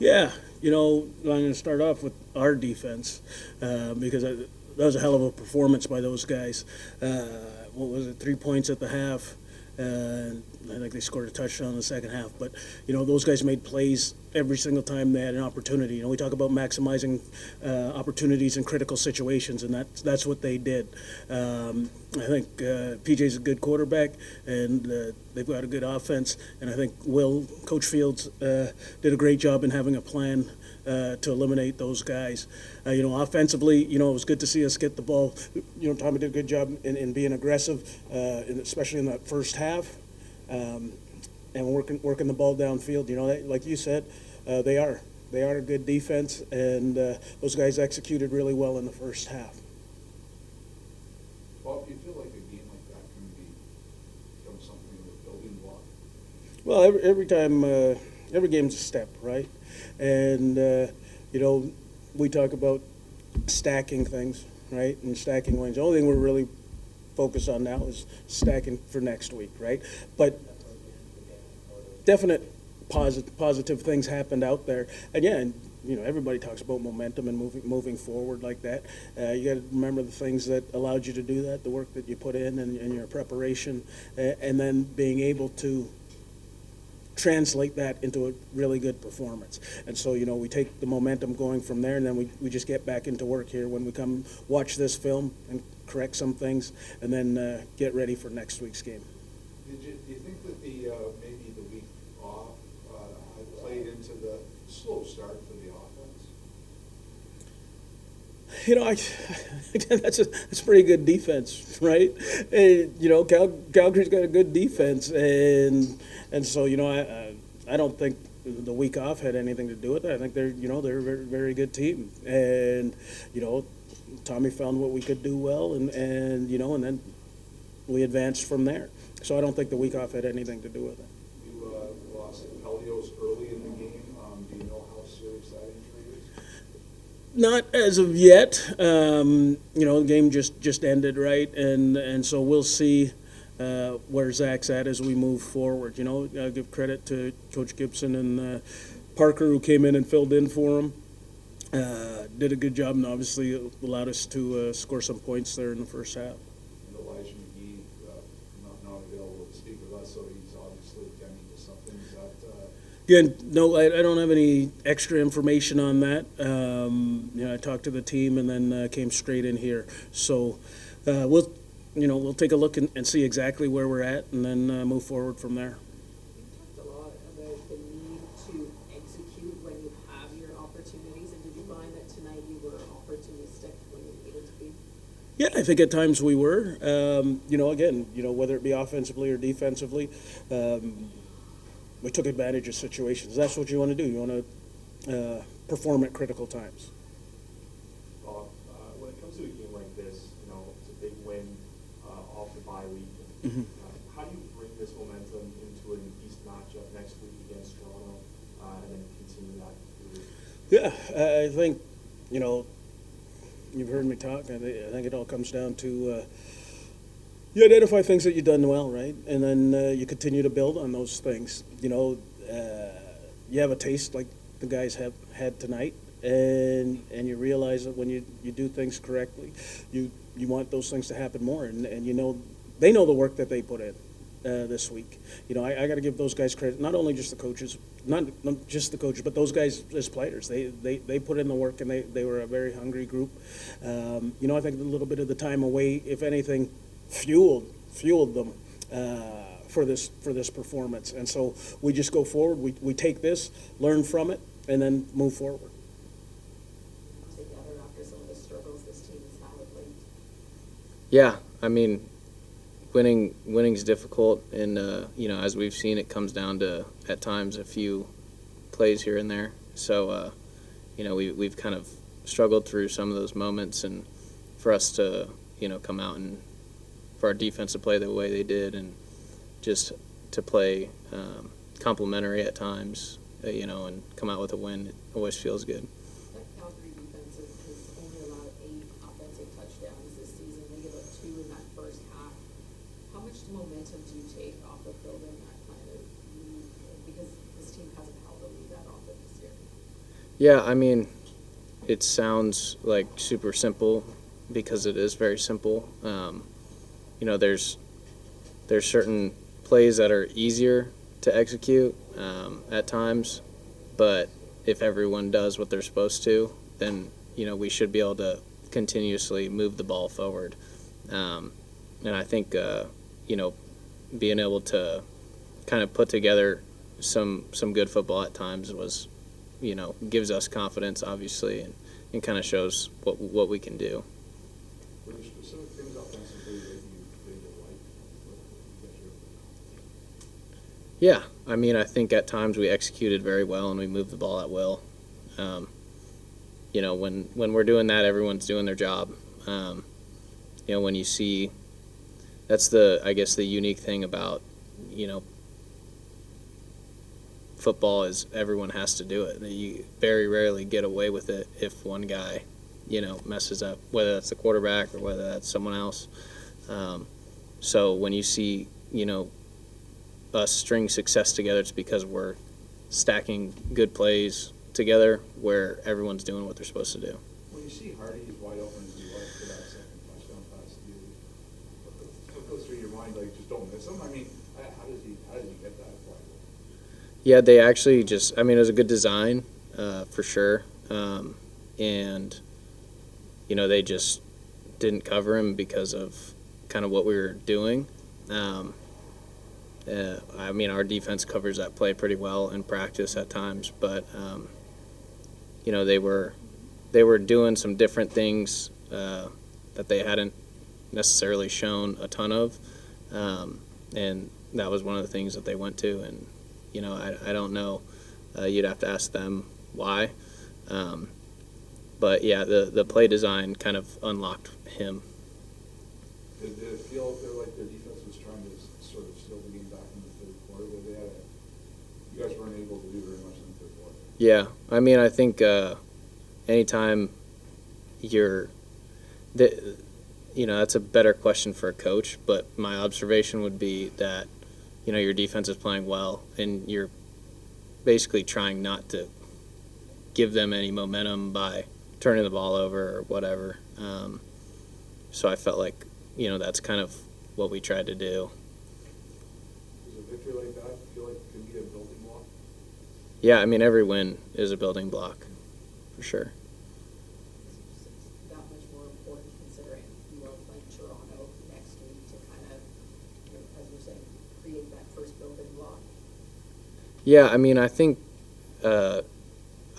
Yeah, I'm going to start off with our defense because that was a hell of a performance by those guys. What was it, 3 points at the half? I think they scored a touchdown in the second half. But, those guys made plays every single time they had an opportunity. We talk about maximizing opportunities in critical situations, and that's what they did. I think PJ's a good quarterback, and they've got a good offense. And I think Coach Fields did a great job in having a plan to eliminate those guys. Offensively, it was good to see us get the ball. Tommy did a good job in being aggressive, especially in that first half, and working the ball downfield. Like you said, they are a good defense, and those guys executed really well in the first half. Bob, do you feel like a game like that can become something of a building block? Well, every time, every game's a step, right? And we talk about stacking things, right? And stacking wins. The only thing we're really focused on now is stacking for next week, right? But definite positive things happened out there, and yeah, and everybody talks about momentum and moving forward like that. You got to remember the things that allowed you to do that, the work that you put in, and your preparation, and then being able to translate that into a really good performance. And so, we take the momentum going from there, and then we just get back into work here when we come watch this film and correct some things, and then get ready for next week's game. Do you think that maybe the week off had played into the slow start for the offense? Again, that's a pretty good defense, right? And, Calgary's got a good defense, and so I don't think the week off had anything to do with it. I think they're a very, very good team, and Tommy found what we could do well, and then we advanced from there. So I don't think the week off had anything to do with it. You lost Pelios early in the game. Do you know how serious that injury is? Not as of yet. The game just ended, right? And so we'll see where Zach's at as we move forward. I'll give credit to Coach Gibson and Parker, who came in and filled in for him. Did a good job, and obviously allowed us to score some points there in the first half. And Elijah McGee not available to speak with us, so he's obviously attending to something. Is that Again, no, I don't have any extra information on that. I talked to the team and then came straight in here. So we'll take a look and see exactly where we're at, and then move forward from there. You talked a lot about the need to execute when you have your opportunities, and did you find that tonight you were opportunistic when you needed to be? Yeah, I think at times we were. Again, whether it be offensively or defensively, we took advantage of situations. That's what you want to do. You want to perform at critical times. Bob, when it comes to a game like this, it's a big win off the bye week. Mm-hmm. How do you bring this momentum into an East matchup next week against Toronto, and then continue that through? Yeah, I think, you've heard me talk. I think it all comes down to you identify things that you've done well, right? And then you continue to build on those things. You have a taste like the guys have had tonight, and you realize that when you do things correctly, you want those things to happen more. And they know the work that they put in this week. I got to give those guys credit, not only just the coaches, not just the coaches, but those guys as players. They put in the work, and they were a very hungry group. I think a little bit of the time away, if anything, fueled them for this performance. And so we just go forward. We take this, learn from it, and then move forward. Together after some of the struggles this team has had of late. Yeah, I mean, winning's difficult, and as we've seen, it comes down to at times a few plays here and there. So we've kind of struggled through some of those moments, and for us to come out and for our defense to play the way they did, and just to play complimentary at times, and come out with a win, it always feels good. That Calgary defense has only allowed 8 offensive touchdowns this season. They gave up 2 in that first half. How much momentum do you take off of building that kind of lead? Because this team hasn't held a lead that often this year. Yeah, I mean, it sounds like super simple because it is very simple. There's certain plays that are easier to execute at times, but if everyone does what they're supposed to, then we should be able to continuously move the ball forward. And I think being able to kind of put together some good football at times was gives us confidence, obviously, and kind of shows what we can do. Were there specific things offensively that you liked? Yeah, I mean, I think at times we executed very well and we moved the ball at will. When we're doing that, everyone's doing their job. When you see, that's I guess the unique thing about, football is everyone has to do it. You very rarely get away with it if one guy, messes up, whether that's the quarterback or whether that's someone else. So when you see, us string success together, it's because we're stacking good plays together where everyone's doing what they're supposed to do. When you see Hardy's wide open as he was for that second touchdown pass, what goes through your mind? Like, just don't miss him? I mean, how does he get that wide open? Yeah, they actually it was a good design, for sure. And, they just didn't cover him because of kind of what we were doing. Our defense covers that play pretty well in practice at times, but, they were doing some different things that they hadn't necessarily shown a ton of, and that was one of the things that they went to, and I don't know. You'd have to ask them why. But yeah, the play design kind of unlocked him. Did it feel like their defense was trying to sort of steal the game back in the third quarter? You guys weren't able to do very much in the third quarter. Yeah, I think anytime that's a better question for a coach, but my observation would be that your defense is playing well and you're basically trying not to give them any momentum by turning the ball over or whatever. So I felt like that's kind of what we tried to do. Does a victory like that feel like it could be a building block? Yeah, every win is a building block, for sure. It's that much more important considering you are playing Toronto next week to kind of, as you're saying, create that first building block. Yeah, I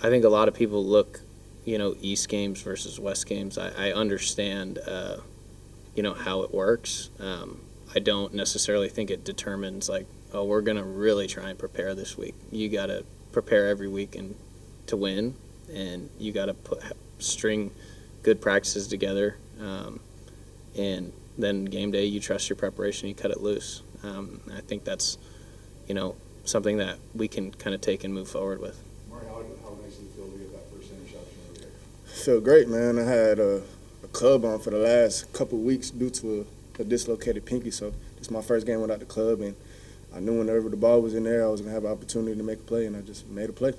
think a lot of people look, East games versus West games. I understand, how it works. I don't necessarily think it determines like, oh, we're going to really try and prepare this week. You got to prepare every week to win, and you got to string good practices together, and then game day you trust your preparation, you cut it loose. I think that's something that we can kind of take and move forward with. Mark, how nice did it feel to get that first interception of the year? Felt great, man. I had a club on for the last couple of weeks due to a dislocated pinky, so this is my first game without the club, and I knew whenever the ball was in there, I was going to have an opportunity to make a play, and I just made a play.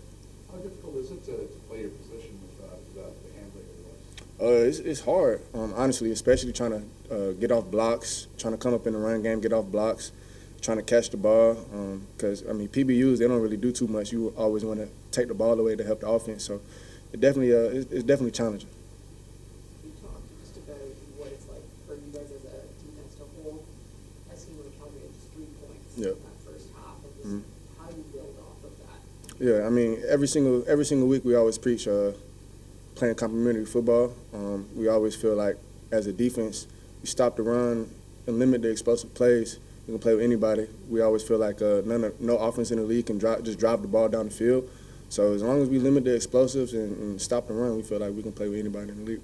How difficult is it to play your position with the hand like it was? It's hard, honestly, especially trying to get off blocks, trying to come up in the run game, get off blocks, trying to catch the ball. Because, PBUs, they don't really do too much. You always want to take the ball away to help the offense. So it's definitely challenging. You talked just about what it's like for you guys as a defense to hold. I see when Calgary had just 3 points Yep. in that first half. And just how do you build off of that? Yeah, every single week we always preach playing complementary football. We always feel like as a defense, we stop the run and limit the explosive plays. You can play with anybody. We always feel like no offense in the league can just drive the ball down the field. So as long as we limit the explosives and stop the run, we feel like we can play with anybody in the league.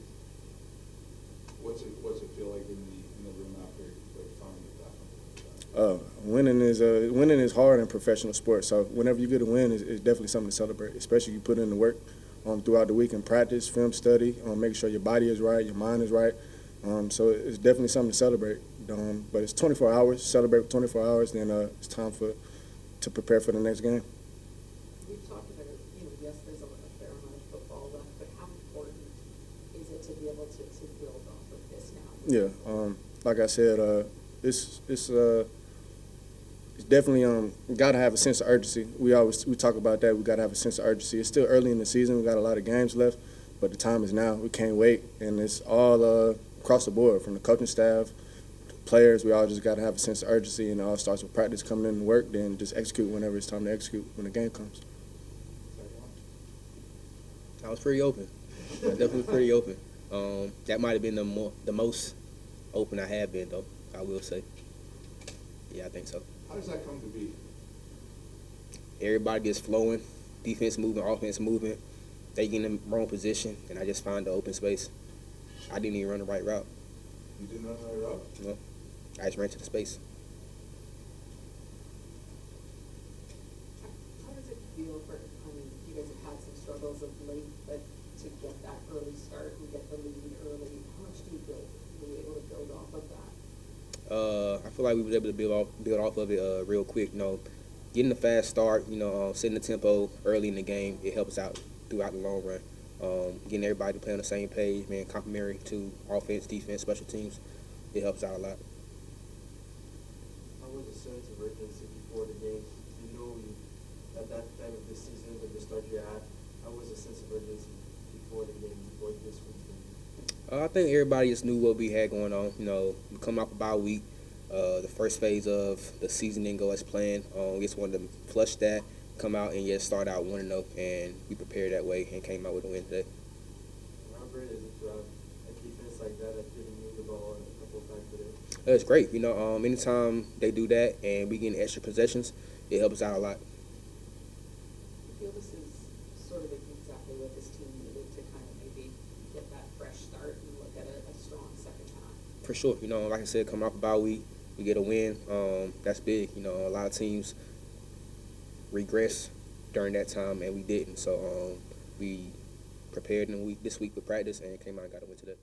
What's it feel like in the room after finally get that? Winning is hard in professional sports. So whenever you get a win, it's definitely something to celebrate. Especially you put in the work throughout the week in practice, film study, making sure your body is right, your mind is right. So it's definitely something to celebrate. But it's 24 hours. Celebrate for 24 hours, then it's time to prepare for the next game. We've talked about, yes, there's a fair amount of Yeah, like I said, it's definitely got to have a sense of urgency. We talk about that. We got to have a sense of urgency. It's still early in the season. We got a lot of games left, but the time is now. We can't wait, and it's all across the board from the coaching staff, players. We all just got to have a sense of urgency, and it all starts with practice, coming in to work, then just execute whenever it's time to execute when the game comes. I was pretty open. I definitely was pretty open. That might have been the most open I have been, though, I will say. Yeah, I think so. How does that come to be? Everybody gets flowing, defense moving, offense moving. They get in the wrong position, and I just find the open space. I didn't even run the right route. You didn't run the right route? No, I just ran to the space. How does it feel you guys have had some struggles of late, but to get that early start and get the lead early, how much do you were you able to build off of that? I feel like we were able to build off of it real quick. Getting a fast start, setting the tempo early in the game, it helps out throughout the long run. Getting everybody to play on the same page, man, complementary to offense, defense, special teams, it helps out a lot. How was the sense of urgency before the game? You know, at that time of the season, with the start you had, how was the sense of urgency before the game, before this week's game? I think everybody just knew what we had going on. We come off a bye week. The first phase of the season didn't go as planned. We just wanted to flush that, come out and just start out 1-0, and we prepared that way and came out with a win today. How great is it to have a defense like that didn't move the ball a couple of times today? It's great. Anytime they do that and we get extra possessions, it helps out a lot. You feel this is sort of exactly what this team needed to kind of maybe get that fresh start and look at a strong second half? For sure. Like I said, coming off a bye week, we get a win. That's big. A lot of teams regress during that time, and we didn't. So we prepared this week with practice and came out and got a win today.